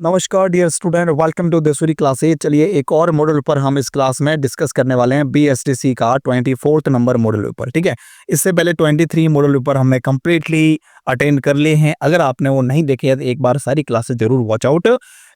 नमस्कार dear student, welcome to Desuri classes. चलिए एक और मॉडल पर हम इस क्लास में डिस्कस करने वाले हैं बीएसटीसी का 24th नंबर मॉडल ऊपर। ठीक है, इससे पहले 23 मॉडल ऊपर हमने कंप्लीटली अटेंड कर लिए हैं। अगर आपने वो नहीं देखे हैं तो एक बार सारी क्लासेस जरूर वॉच आउट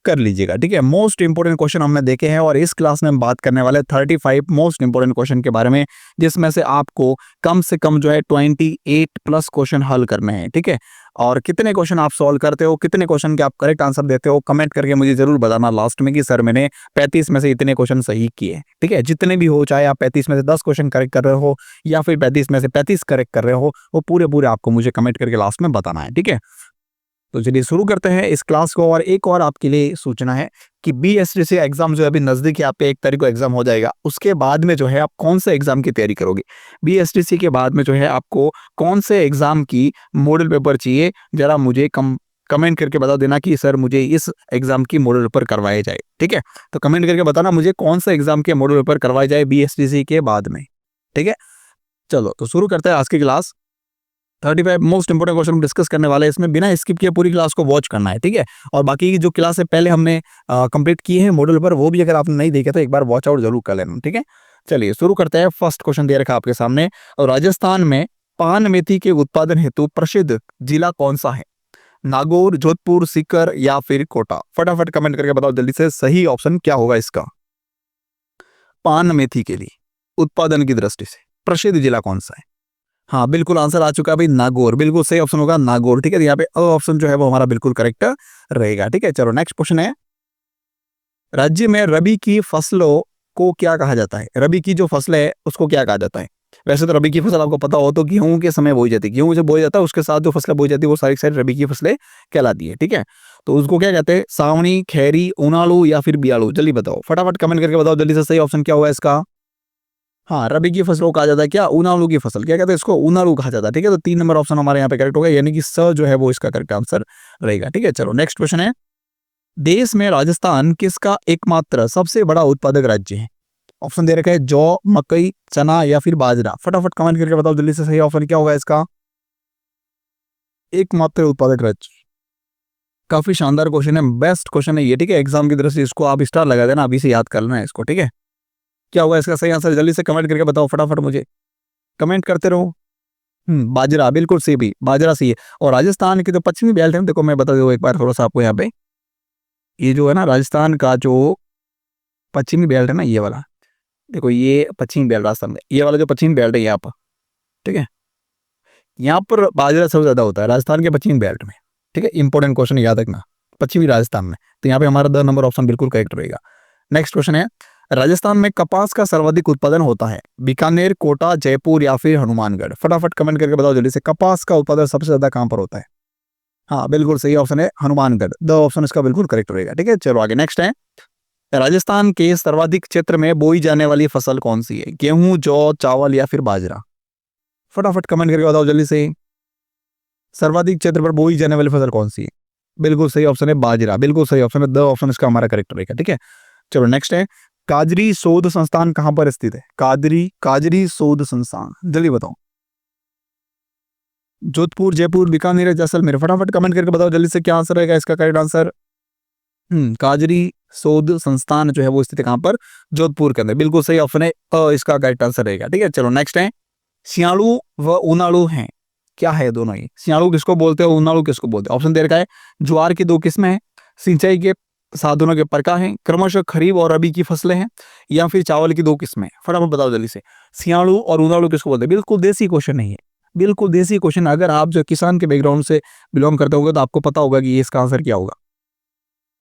कर लीजिएगा। ठीक है, मोस्ट इंपोर्टेंट क्वेश्चन हमने देखे हैं और इस क्लास में हम बात करने वाले 35 मोस्ट इंपोर्टेंट क्वेश्चन के बारे में, जिसमें से आपको कम से कम जो है 28 प्लस क्वेश्चन हल करने हैं। ठीक है, और कितने क्वेश्चन आप सॉल्व करते हो, कितने क्वेश्चन के आप करेक्ट आंसर देते हो, कमेंट करके मुझे जरूर बताना लास्ट में कि सर मैंने 35 में से इतने क्वेश्चन सही किए। ठीक है, जितने भी हो, चाहे आप 35 में से 10 क्वेश्चन करेक्ट कर रहे हो या फिर 35 में से 35 करेक्ट कर रहे हो, वो पूरे पूरे आपको मुझे कमेंट करके लास्ट में बताना है। ठीक है, तो चलिए शुरू करते हैं इस क्लास को। और एक और आपके लिए सूचना है कि बीएसटीसी एग्जाम जो है अभी नजदीक है, आप पे 1 तारीख को एग्जाम हो जाएगा। उसके बाद में जो है आप कौन से एग्जाम की तैयारी करोगे, बीएसटीसी के बाद में जो है आपको कौन से एग्जाम की मॉडल पेपर चाहिए, जरा मुझे कमेंट करके बता देना कि सर मुझे इस एग्जाम की मॉडल पेपर करवाए जाए। ठीक है, तो कमेंट करके बताना मुझे कौन सा एग्जाम के मॉडल पेपर करवाए जाए बीएसटीसी के बाद में। ठीक है, चलो तो शुरू करते हैं आज की class. 35 most important question discuss करने वाले हैं, इसमें बिना स्किप किए पूरी क्लास को वॉच करना है। ठीक है, और बाकी की जो क्लास है पहले हमने कंप्लीट की है मॉडल पर, वो भी अगर आपने नहीं देखे तो एक बार वॉच आउट जरूर कर लेना। ठीक है, चलिए शुरू करते हैं। फर्स्ट क्वेश्चन दे रखा है आपके सामने, और राजस्थान में पान मेथी के उत्पादन हेतु प्रसिद्ध जिला कौन सा है? नागौर, जोधपुर, सीकर या फिर कोटा? फटाफट कमेंट करके बताओ जल्दी से, सही ऑप्शन क्या होगा इसका? पान मेथी के लिए उत्पादन की दृष्टि से प्रसिद्ध जिला कौन सा है? हाँ बिल्कुल, आंसर आ चुका है भाई, नागौर। बिल्कुल सही ऑप्शन होगा नागौर। ठीक है, यहाँ पे अ ऑप्शन जो है वो हमारा बिल्कुल करेक्ट रहेगा। ठीक है, चलो नेक्स्ट क्वेश्चन है, राज्य में रबी की फसलों को क्या कहा जाता है? रबी की जो फसल है उसको क्या कहा जाता है? वैसे तो रबी की फसल आपको पता हो तो गेहूं के समय बोई जाती है, गेहूं जब बोया जाता है उसके साथ जो फसलें बोई जाती है वो सारी सारी रबी की फसलें कहलाती है। ठीक है, तो उसको क्या कहते हैं? सावनी, खैरी, उनालू या फिर बियालू? जल्दी बताओ, फटाफट कमेंट करके बताओ जल्दी से, सही ऑप्शन क्या होगा इसका? हाँ, रबी की फसलों को कहा जाता है क्या? उनालू की फसल क्या कहते हैं इसको? उनालू कहा जाता है। ठीक है, तो 3 नंबर ऑप्शन हमारे यहाँ पे करेक्ट होगा, यानी कि स जो है वो इसका करेक्ट आंसर रहेगा। ठीक है, चलो नेक्स्ट क्वेश्चन है, देश में राजस्थान किसका एकमात्र सबसे बड़ा उत्पादक राज्य है? ऑप्शन दे रखा है जौ, मकई, चना या फिर बाजरा। फटाफट कमेंट करके बताओ जल्दी से, सही ऑप्शन क्या होगा इसका? एकमात्र उत्पादक राज्य। काफी शानदार क्वेश्चन है, बेस्ट क्वेश्चन है ये। ठीक है, एग्जाम की दृष्टि से इसको आप स्टार लगा देना, अभी से याद कर लेना है इसको। ठीक है, क्या होगा इसका सही आंसर? जल्दी से कमेंट करके बताओ, फटाफट मुझे कमेंट करते रहो। बाजरा, बिल्कुल सही भी, बाजरा सही है। और राजस्थान की जो पश्चिमी बेल्ट है, देखो मैं बता दूं एक बार थोड़ा सा आपको, यहाँ पे ये जो है ना राजस्थान का जो पश्चिमी बेल्ट है ना, ये वाला देखो, ये पश्चिमी बेल्ट राजस्थान का, ये वाला जो पश्चिमी बेल्ट है यहाँ पर। ठीक है, यहाँ पर बाजरा सबसे ज्यादा होता है राजस्थान के पश्चिमी बेल्ट में। ठीक है, इंपॉर्टेंट क्वेश्चन याद रखना, पश्चिमी राजस्थान में। तो यहाँ पे हमारा 2 नंबर ऑप्शन बिल्कुल करेक्ट रहेगा। नेक्स्ट क्वेश्चन है, राजस्थान में कपास का सर्वाधिक उत्पादन होता है? बीकानेर, कोटा, जयपुर या फिर हनुमानगढ़? फटाफट कमेंट करके बताओ जल्दी से, कपास का उत्पादन सबसे ज्यादा कहां पर होता है? हाँ बिल्कुल सही ऑप्शन है हनुमानगढ़, द ऑप्शन इसका बिल्कुल करेक्ट रहेगा। ठीक है, चलो आगे नेक्स्ट है, राजस्थान के सर्वाधिक क्षेत्र में बोई जाने वाली फसल कौन सी है? गेहूं, जौ, चावल या फिर बाजरा? फटाफट कमेंट करके बताओ जल्दी से, सर्वाधिक क्षेत्र पर बोई जाने वाली फसल कौन सी है? बिल्कुल सही ऑप्शन है बाजरा, बिल्कुल सही ऑप्शन है, द ऑप्शन इसका हमारा करेक्ट रहेगा। ठीक है, चलो नेक्स्ट है, काजरी शोध संस्थान कहां पर स्थित है? काजरी शोध संस्थान, जल्दी बताओ। जोधपुर, जयपुर, बीकानेर, जैसलमेर? फटाफट कमेंट करके बताओ जल्दी से, क्या आंसर रहेगा इसका करेक्ट आंसर? काजरी शोध संस्थान जो है वो स्थित है कहां पर? जोधपुर के अंदर, बिल्कुल सही ऑप्शन है इसका करेक्ट आंसर रहेगा। ठीक है, चलो नेक्स्ट है, सियालू व उनालू हैं, क्या है दोनों ये? सियालू किसको बोलते हैं, उनालू किसको बोलते हैं? ऑप्शन दे रखा है, ज्वार की 2 किस्में हैं, सिंचाई के साधनों के प्रकार हैं, क्रमशः खरीफ और रबी की फसलें हैं, या फिर चावल की 2 किस्में? फटाफट बताओ जल्दी से, सियालू और उनालू किसको बोलते हैं? बिल्कुल देसी क्वेश्चन नहीं है, बिल्कुल देसी क्वेश्चन। अगर आप जो किसान के बैकग्राउंड से बिलोंग करते होंगे तो आपको पता होगा कि ये इसका आंसर क्या होगा।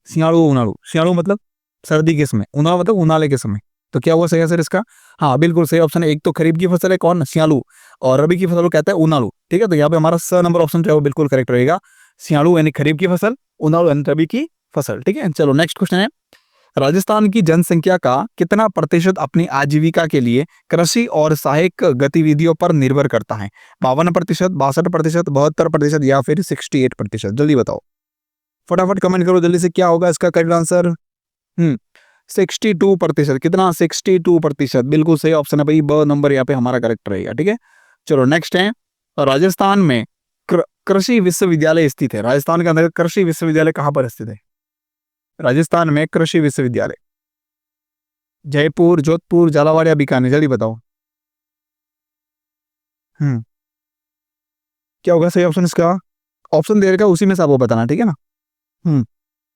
सियालू उनालू, सियालू मतलब सर्दी के समय, उनालू मतलब उनाले के समय। तो क्या हुआ सही आंसर इसका? हाँ बिल्कुल सही ऑप्शन है, एक तो खरीफ की फसल है कौन? सियालू, और रबी की फसल को कहता है उनालू। ठीक है, तो यहाँ पे हमारा स नंबर ऑप्शन जो है वो बिल्कुल करेक्ट रहेगा, सियालू यानी खरीफ की फसल, उनालू यानी रबी की फसल। ठीक है, चलो नेक्स्ट क्वेश्चन है, राजस्थान की जनसंख्या का कितना प्रतिशत अपनी आजीविका के लिए कृषि और सहायक गतिविधियों पर निर्भर करता है? 52%, 62%, 72% या फिर 68%? जल्दी बताओ, फटाफट कमेंट करो जल्दी से, क्या होगा इसका करेक्ट आंसर? 62%। कितना? 62%, बिल्कुल सही ऑप्शन है भाई, ब नंबर यहाँ पे हमारा करेक्ट रहेगा। ठीक है, चलो नेक्स्ट है, राजस्थान में कृषि विश्वविद्यालय स्थित है, राजस्थान के अंदर कृषि विश्वविद्यालय कहाँ पर स्थित है? राजस्थान में कृषि विश्वविद्यालय। जयपुर, जोधपुर, झालावाड़ या बीकानेर, जल्दी बताओ। क्या होगा सही ऑप्शन इसका? ऑप्शन दे रखा उसी में से आपको बताना, ठीक है ना।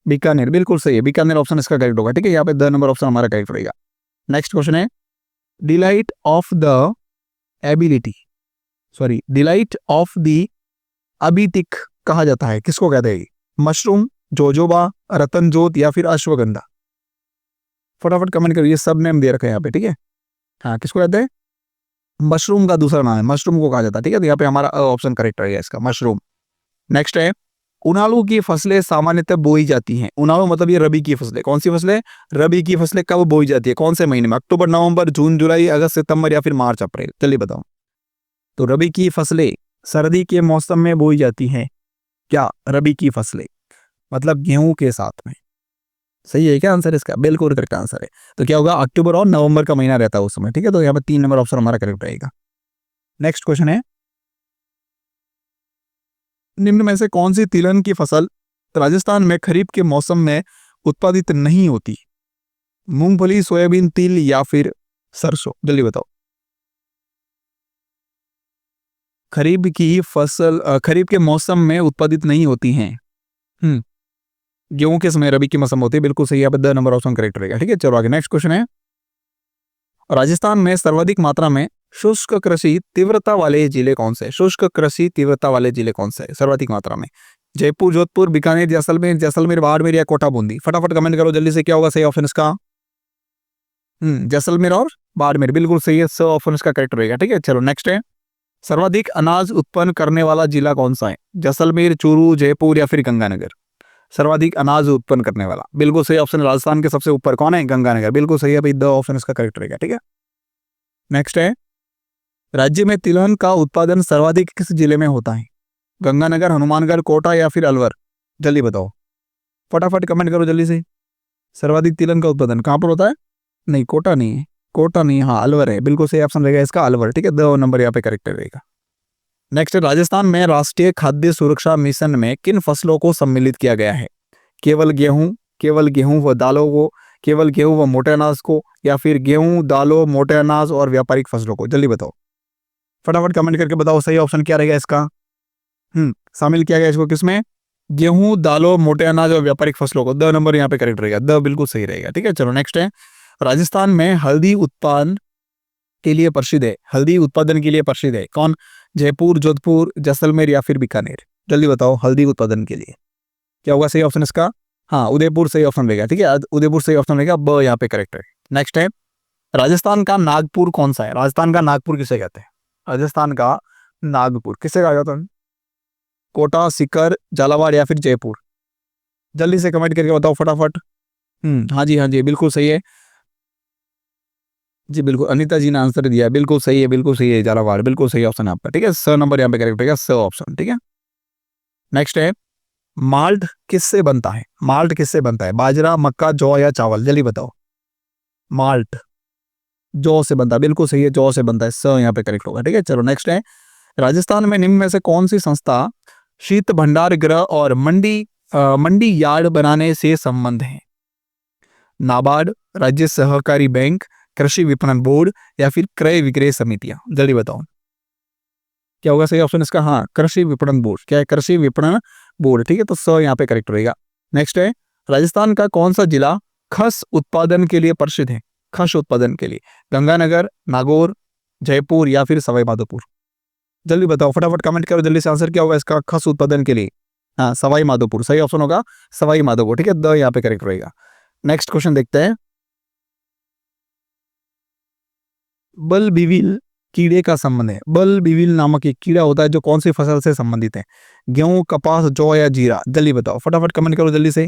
बीकानेर बिल्कुल सही है, बीकानेर ऑप्शन इसका करेक्ट होगा, ठीक है। यहाँ पे 10 नंबर ऑप्शन हमारा करेक्ट रहेगा। नेक्स्ट क्वेश्चन है, delight of the ability, sorry delight of the abiotic कहा जाता है, किसको कहते हैं? मशरूम, जोजोबा, रतनजोत या फिर अश्वगंधा। फटाफट कमेंट करिए, सब नेम दे रखे हैं यहाँ पे, ठीक है। हाँ, किसको कहते हैं? मशरूम का दूसरा नाम है, मशरूम को कहा जाता है, ठीक है। तो यहाँ पे हमारा ऑप्शन करेक्ट रहेगा इसका, मशरूम। नेक्स्ट है, उनालू की फसलें सामान्यतः बोई जाती हैं। उनालू मतलब ये रबी की फसलें, कौन सी फसलें? रबी की फसलें कब बोई जाती है, कौन से महीने में? अक्टूबर, नवंबर, जून, जुलाई, अगस्त, सितंबर या फिर मार्च, अप्रैल, चलिए बताओ। तो रबी की फसलें सर्दी के मौसम में बोई जाती हैं। क्या? रबी की फसलें मतलब गेहूं के साथ में। सही है क्या आंसर इसका? बिल्कुल करेक्ट आंसर है। तो क्या होगा? अक्टूबर और नवंबर का महीना रहता है उस समय, ठीक है। तो यहाँ पे 3 नंबर ऑप्शन हमारा करेक्ट रहेगा। नेक्स्ट क्वेश्चन है, निम्न में से कौन सी तिलहन की फसल राजस्थान में खरीफ के मौसम में उत्पादित नहीं होती? मूंगफली, सोयाबीन, तिल या फिर सरसों, जल्दी बताओ। खरीफ की फसल खरीफ के मौसम में उत्पादित नहीं होती हैं। गेहूं के समय रबी की मौसम होती है, बिल्कुल सही है। 10 नंबर ऑप्शन करेक्ट रहेगा, ठीक है। चलो आगे नेक्स्ट क्वेश्चन है, राजस्थान में सर्वाधिक मात्रा में शुष्क कृषि तीव्रता वाले जिले कौन से? शुष्क कृषि तीव्रता वाले जिले कौन से सर्वाधिक मात्रा में? जयपुर, जोधपुर, बीकानेर, जैसलमेर, जैसलमेर, बाड़मेर या कोटा बूंदी। फटाफट कमेंट करो जल्दी से, क्या होगा सही ऑप्शन इसका? जैसलमेर और बाड़मेर, बिल्कुल सही है। सो ऑप्शन इसका करेक्ट रहेगा, ठीक है। चलो नेक्स्ट है, सर्वाधिक अनाज उत्पन्न करने वाला जिला कौन सा है? जैसलमेर, चूरू, जयपुर या फिर गंगानगर। सर्वाधिक अनाज उत्पन्न करने वाला, बिल्कुल सही ऑप्शन। राजस्थान के सबसे ऊपर कौन है? गंगानगर, बिल्कुल सही है भाई। द ऑप्शन इसका करेक्ट रहेगा, ठीक है। नेक्स्ट है, राज्य में तिलहन का उत्पादन सर्वाधिक किस जिले में होता है? गंगानगर, हनुमानगढ़, कोटा या फिर अलवर, जल्दी बताओ। फटाफट कमेंट करो जल्दी से। सर्वाधिक तिलहन का उत्पादन कहां पर होता है? नहीं, कोटा नहीं है, कोटा नहीं, हाँ अलवर है, बिल्कुल सही ऑप्शन रहेगा इसका, अलवर, ठीक है। 2 नंबर यहाँ पे करेक्ट रहेगा। नेक्स्ट, राजस्थान में राष्ट्रीय खाद्य सुरक्षा मिशन में किन फसलों को सम्मिलित किया गया है? केवल गेहूं व दालों को, केवल गेहूं व मोटे अनाज को, या फिर गेहूं, दालों, मोटे अनाज और व्यापारिक फसलों को, जल्दी बताओ। फटाफट कमेंट करके बताओ सही ऑप्शन क्या रहेगा इसका। शामिल किया गया इसको किसमें? गेहूं, दालों, मोटे अनाज और व्यापारिक फसलों को। 2 नंबर यहाँ पे करेक्ट रहेगा, 2 बिल्कुल सही रहेगा, ठीक है। चलो नेक्स्ट है, राजस्थान में हल्दी उत्पादन के लिए प्रसिद्ध है, हल्दी उत्पादन के लिए प्रसिद्ध है कौन? जयपुर, जोधपुर, जैसलमेर या फिर बीकानेर, जल्दी बताओ। हल्दी उत्पादन के लिए क्या होगा सही ऑप्शन इसका? हाँ, उदयपुर सही ऑप्शन रहेगा, ठीक है। उदयपुर सही ऑप्शन रहेगा, ब यहाँ पे करेक्ट है। नेक्स्ट है, राजस्थान का नागपुर कौन सा है? राजस्थान का नागपुर किसे कहते हैं? राजस्थान का नागपुर किसे कहा जाता है? कोटा, सीकर, झालावाड़ या फिर जयपुर, जल्दी से कमेंट करके बताओ फटाफट। हाँ जी, हाँ जी, बिल्कुल सही है जी, बिल्कुल। अनीता जी ने आंसर दिया है, बिल्कुल सही है, बिल्कुल सही है, झालावाड़ बिल्कुल सही ऑप्शन है आपका, ठीक है। 100 नंबर यहाँ पे करेक्ट रहेगा, 100 ऑप्शन, ठीक है। नेक्स्ट है, माल्ट किससे बनता है? माल्ट किससे बनता है? बाजरा, मक्का, जौ या चावल, जल्दी बताओ। माल्ट जौ से बनता है, बिल्कुल सही है, जौ से बनता है, 100 यहाँ पे करेक्ट होगा, ठीक है। चलो नेक्स्ट है, राजस्थान में निम्न में से कौन सी संस्था शीत भंडार गृह और मंडी यार्ड बनाने से संबंध है? नाबार्ड, राज्य सहकारी बैंक, कृषि विपणन बोर्ड या फिर क्रय विक्रय समितियां, जल्दी बताओ। क्या होगा सही ऑप्शन इसका? हाँ, कृषि विपणन बोर्ड। क्या है? कृषि विपणन बोर्ड, ठीक है। तो 100 यहाँ पे करेक्ट रहेगा। नेक्स्ट है, राजस्थान का कौन सा जिला खस उत्पादन के लिए प्रसिद्ध है? खस उत्पादन के लिए गंगानगर, नागौर, जयपुर या फिर सवाई माधोपुर, जल्दी बताओ। फटाफट कमेंट करो जल्दी से, आंसर क्या होगा इसका खस उत्पादन के लिए? हाँ, सवाई माधोपुर सही ऑप्शन होगा, सवाई माधोपुर, ठीक है। द यहाँ पे करेक्ट रहेगा। नेक्स्ट क्वेश्चन देखते हैं, बल बिविल कीड़े का संबंध है। बल बिविल नामक एक कीड़ा होता है जो कौन सी फसल से संबंधित है? गेहूं, कपास, जौ या जीरा, जल्दी बताओ। फटाफट कमेंट करो जल्दी से।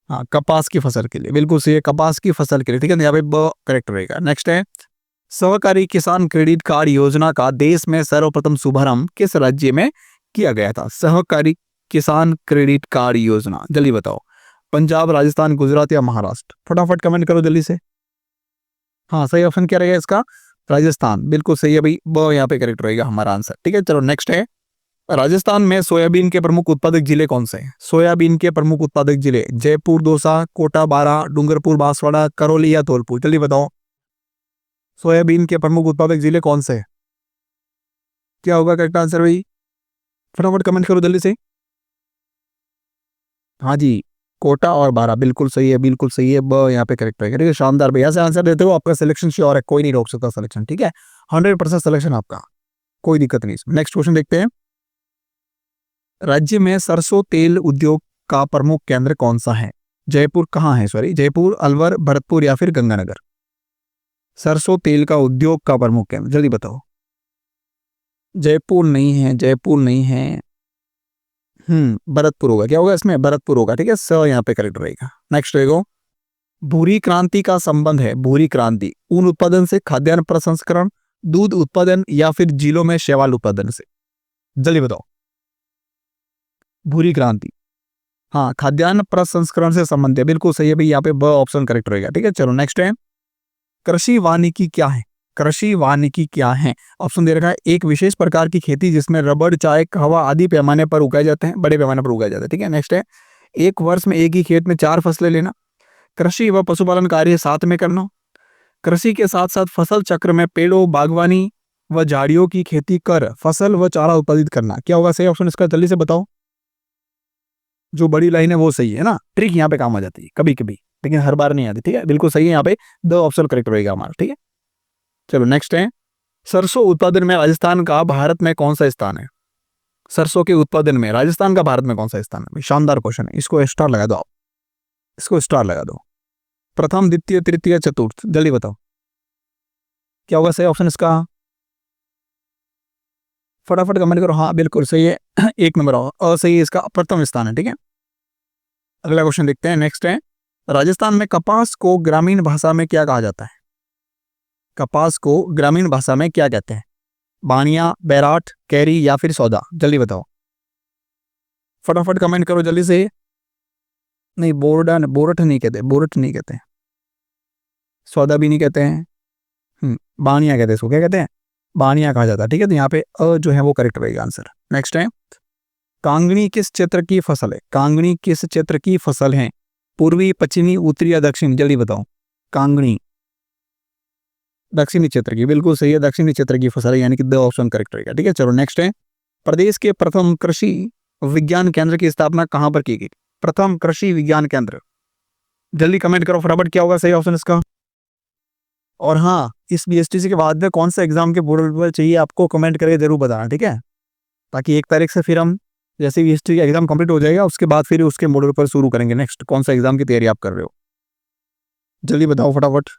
हाँ, कपास की फसल के लिए, बिल्कुल सही है, कपास की फसल के लिए, ठीक है। यहाँ पे ब करेक्ट रहेगा। नेक्स्ट है, सहकारी किसान क्रेडिट कार्ड योजना का देश में सर्वप्रथम शुभारंभ किस राज्य में किया गया था? सहकारी किसान क्रेडिट कार्ड योजना, जल्दी बताओ। पंजाब, राजस्थान, गुजरात या महाराष्ट्र, फटाफट कमेंट करो जल्दी से। हाँ, सही ऑप्शन क्या रहेगा इसका? राजस्थान, बिल्कुल सही है भाई, ब यहाँ पे करेक्ट रहेगा हमारा आंसर, ठीक है। चलो नेक्स्ट है, राजस्थान में सोयाबीन के प्रमुख उत्पादक जिले कौन से हैं? सोयाबीन के प्रमुख उत्पादक जिले जयपुर, दौसा, कोटा, बारा, डूंगरपुर, बांसवाड़ा, करौली या धौलपुर, जल्दी बताओ। सोयाबीन के प्रमुख उत्पादक जिले कौन से हैं? क्या होगा करेक्ट आंसर भाई? फटाफट कमेंट करो जल्दी से। हाँ जी, कोटा और बारा, बिल्कुल सही है, बिल्कुल सही है। ब यहाँ पे करेक्ट रहेगा। ठीक है, शानदार भैया से आंसर देते हो, आपका सिलेक्शन श्योर है, कोई नहीं रोक सकता सिलेक्शन। ठीक है, 100% सिलेक्शन आपका, कोई दिक्कत नहीं। नेक्स्ट क्वेश्चन देखते हैं। राज्य में सरसों तेल उद्योग का प्रमुख केंद्र कौन सा है? जयपुर कहाँ है? सॉरी, जयपुर, अलवर, भरतपुर या फिर गंगानगर? सरसों तेल का उद्योग का प्रमुख केंद्र, जल्दी बताओ। जयपुर नहीं है, जयपुर नहीं है। भरतपुर होगा। क्या होगा इसमें? भरतपुर होगा। ठीक है, स यहाँ पे करेक्ट रहेगा। नेक्स्ट रहेगा, भूरी क्रांति का संबंध है। भूरी क्रांति ऊन उत्पादन से, खाद्यान्न प्रसंस्करण, दूध उत्पादन या फिर जिलों में शैवाल उत्पादन से? जल्दी बताओ। भूरी क्रांति, हाँ, खाद्यान्न प्रसंस्करण से संबंध है, बिल्कुल सही है भाई। यहाँ पे ब ऑप्शन करेक्ट रहेगा। ठीक है, चलो नेक्स्ट है, कृषि वानिकी क्या है? कृषि वानिकी क्या है? ऑप्शन दे रखा है, एक विशेष प्रकार की खेती जिसमें रबड़, चाय, कहवा आदि पैमाने पर उगाए जाते हैं, बड़े पैमाने पर उगाए जाते हैं। ठीक है, नेक्स्ट है, एक वर्ष में एक ही खेत में 4 फसलें लेना, कृषि व पशुपालन कार्य साथ में करना, कृषि के साथ साथ फसल चक्र में पेड़ों, बागवानी व झाड़ियों की खेती कर फसल व चारा उत्पादित करना। क्या होगा सही ऑप्शन इसका? जल्दी से बताओ। जो बड़ी लाइन है वो सही है ना, ट्रिक यहाँ पे काम आ जाती है कभी कभी, लेकिन हर बार नहीं आती। ठीक है, बिल्कुल सही है, यहाँ पे द ऑप्शन करेक्ट रहेगा हमारा। ठीक है, चलो नेक्स्ट है, सरसों उत्पादन में राजस्थान का भारत में कौन सा स्थान है? सरसों के उत्पादन में राजस्थान का भारत में कौन सा स्थान है? शानदार क्वेश्चन है, इसको स्टार लगा दो आप, इसको स्टार लगा दो। प्रथम, द्वितीय, तृतीय, चतुर्थ, जल्दी बताओ। क्या होगा सही ऑप्शन इसका? फटाफट कमेंट करो। हाँ बिल्कुल सही है, 1 नंबर सही है, इसका प्रथम स्थान है। ठीक है, अगला क्वेश्चन देखते हैं। नेक्स्ट है, राजस्थान में कपास को ग्रामीण भाषा में क्या कहा जाता है? कपास को ग्रामीण भाषा में क्या कहते हैं? बानिया, बैराट, कैरी या फिर सौदा, जल्दी बताओ। फटाफट कमेंट करो जल्दी से। नहीं, बोरडा, बोरट नहीं कहते, बोरट नहीं कहते, सौदा भी नहीं कहते हैं, बानिया कहते हैं। इसको क्या कहते हैं? बानिया कहा जाता है। ठीक है, तो यहाँ पे जो है वो करेक्ट रहेगा आंसर। नेक्स्ट है, कांगनी किस क्षेत्र की फसल है? कांगनी किस क्षेत्र की फसल है? पूर्वी, पश्चिमी, उत्तरी या दक्षिण, जल्दी बताओ। कांगनी दक्षिणी क्षेत्र की, बिल्कुल सही है, दक्षिणी क्षेत्र की फसल है, यानी कि द ऑप्शन करेक्ट रहेगा। ठीक है, चलो नेक्स्ट है, प्रदेश के प्रथम कृषि विज्ञान केंद्र की स्थापना कहां पर की गई? प्रथम कृषि विज्ञान केंद्र, जल्दी कमेंट करो फटाफट। क्या होगा सही ऑप्शन इसका? और हाँ, इस बीएसटीसी के बाद में कौन सा एग्जाम के बोर्ड पेपर चाहिए आपको, कमेंट करके जरूर बताना। ठीक है, ताकि 1 तारीख से फिर हम, जैसे बीएसटी का एग्जाम कंप्लीट हो जाएगा उसके बाद फिर उसके मॉडल पर शुरू करेंगे। नेक्स्ट कौन सा एग्जाम की तैयारी आप कर रहे हो, जल्दी बताओ फटाफट।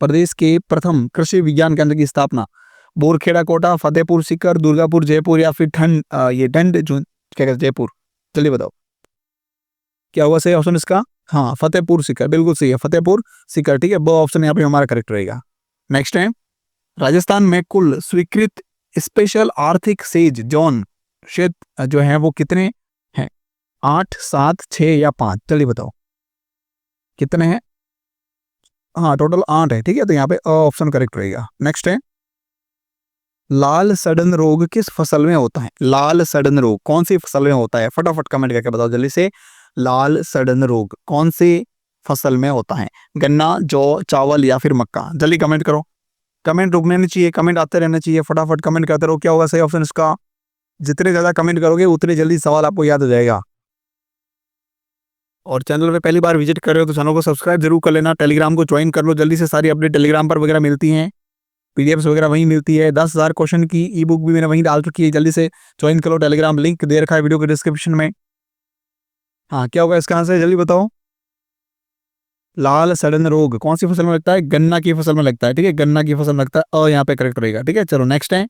प्रदेश के प्रथम कृषि विज्ञान केंद्र की स्थापना बोरखेड़ा, कोटा, फतेहपुर सीकर, दुर्गापुर, जयपुर या फिर ये ठंड जो क्या कहते हैं, जयपुर, जल्दी बताओ। क्या हुआ सही ऑप्शन इसका? हाँ, फतेहपुर सीकर, बिल्कुल सही है, फतेहपुर सीकर। ठीक है, वो ऑप्शन यहाँ पे हमारा करेक्ट रहेगा। नेक्स्ट है, राजस्थान में कुल स्वीकृत स्पेशल आर्थिक सेज जोन क्षेत्र जो है वो कितने हैं? 8, 7, 6 या 5, जल्दी बताओ कितने हैं? हाँ, टोटल 8 है। ठीक है, तो यहाँ पे ऑप्शन करेक्ट रहेगा। नेक्स्ट है, लाल सड़न रोग किस फसल में होता है? लाल सड़न रोग कौन सी फसल में होता है? फटाफट कमेंट करके बताओ जल्दी से। लाल सड़न रोग कौन सी फसल में होता है? गन्ना, जौ, चावल या फिर मक्का, जल्दी कमेंट करो। कमेंट रुकने नहीं चाहिए, कमेंट आते रहना चाहिए, फटाफट कमेंट करते रहो। क्या होगा सही ऑप्शन इसका? जितने ज्यादा कमेंट करोगे उतने जल्दी सवाल आपको याद हो जाएगा। और चैनल पे पहली बार विजिट कर रहे हो तो चैनल को सब्सक्राइब जरूर कर लेना, टेलीग्राम को ज्वाइन कर लो जल्दी से, सारी अपडेट टेलीग्राम पर वगैरह मिलती हैं, पीडीएफ्स वगैरह वहीं मिलती है। 10,000 क्वेश्चन की ई बुक भी मैंने वहीं डाल रखी है, जल्दी से ज्वाइन करो टेलीग्राम, लिंक दे रखा है वीडियो के डिस्क्रिप्शन में। हाँ, क्या होगा इसका आंसर, जल्दी बताओ। लाल सड़न रोग कौन सी फसल में लगता है? गन्ना की फसल में लगता है। ठीक है, गन्ना की फसल में लगता है, यहाँ पे करेक्ट रहेगा। ठीक है, चलो नेक्स्ट है,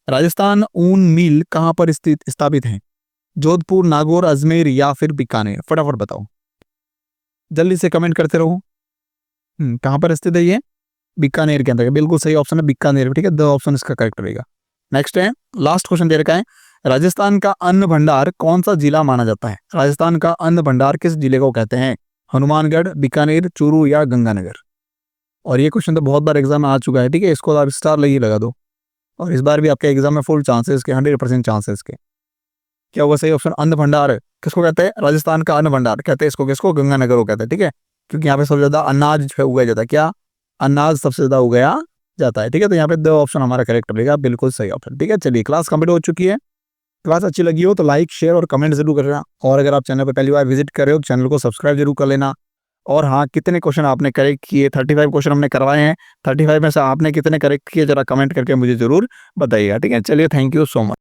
राजस्थान ऊन मिल कहाँ पर स्थापित है? जोधपुर, नागौर, अजमेर या फिर बीकानेर, फटाफट बताओ, जल्दी से कमेंट करते रहो। कहाँ पर स्थित है ये? बीकानेर के अंदर, बिल्कुल सही ऑप्शन है बीकानेर। ठीक है, द ऑप्शन इसका करेक्ट रहेगा। नेक्स्ट है, लास्ट क्वेश्चन दे रखा है, राजस्थान का अन्न भंडार कौन सा जिला माना जाता है? राजस्थान का अन्न भंडार किस जिले को कहते हैं? हनुमानगढ़, बीकानेर, चूरू या गंगानगर? और ये क्वेश्चन तो बहुत बार एग्जाम में आ चुका है। ठीक है, इसको आप स्टार लगी लगा दो। और इस बार भी आपके एग्जाम में फुल चांसेस के, 100% चांसेस के। क्या होगा सही ऑप्शन? अन्न भंडार। किसको कहते हैं? राजस्थान का अन्न भंडार कहते हैं इसको। किसको? गंगानगर को कहते हैं, ठीक है, क्योंकि यहाँ पे सबसे ज्यादा अनाज जो है उगाया जाता है। क्या? अनाज सबसे ज्यादा उगाया जाता है, ठीक है। तो यहाँ पे 2 ऑप्शन हमारा करेक्ट रहेगा, बिल्कुल सही ऑप्शन, ठीक है। चलिए क्लास कंप्लीट हो चुकी है। क्लास अच्छी लगी हो तो लाइक, शेयर और कमेंट जरूर करना, और अगर आप चैनल पर पहली बार विजिट कर रहे हो तो चैनल को सब्सक्राइब जरूर कर लेना। और हाँ, कितने क्वेश्चन आपने करेक्ट किए? 35 क्वेश्चन हमने करवाए हैं, 35 में से आपने कितने करेक्ट किए जरा कमेंट करके मुझे जरूर बताइएगा, ठीक है। चलिए, थैंक यू सो मच।